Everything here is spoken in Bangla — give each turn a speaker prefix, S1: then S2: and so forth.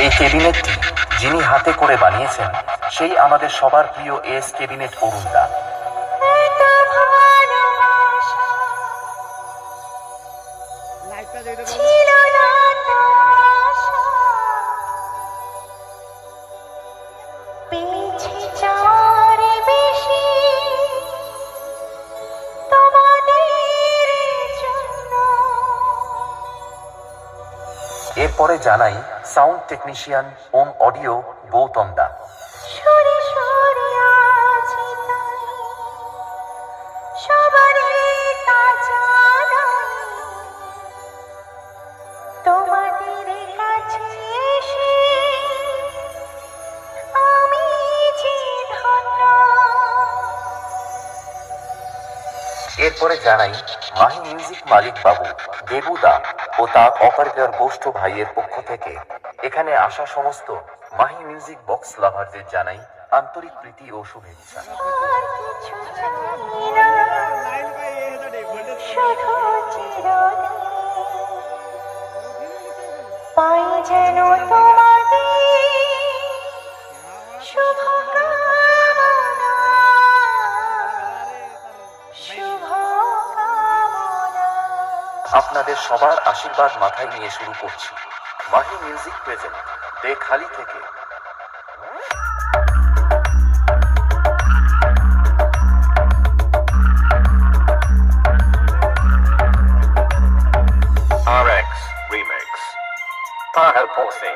S1: এই ক্যাবিনেটটি যিনি হাতে করে বানিয়েছেন সেই আমাদের সবার প্রিয় এস ক্যাবিনেট অরুণ দা। এরপরে জানাই সাউন্ড টেকনিশিয়ান ওম অডিও গৌতম দা। এরপরে জানাই মাহি মিউজিক মালিক বাবু দেবুদা ও তার অপারেটর গোষ্ঠ ভাইয়ের পক্ষ থেকে এখানে আসা সমস্ত মাহি মিউজিক বক্স লাভারদের জানাই আন্তরিক প্রীতি ও শুভেচ্ছা। আপনাদের সবার আশীর্বাদ মাথায় নিয়ে শুরু করছি মাহি মিউজিক প্রেজেন্ট দেখালি থেকে।
S2: RX Remix Pahal Posey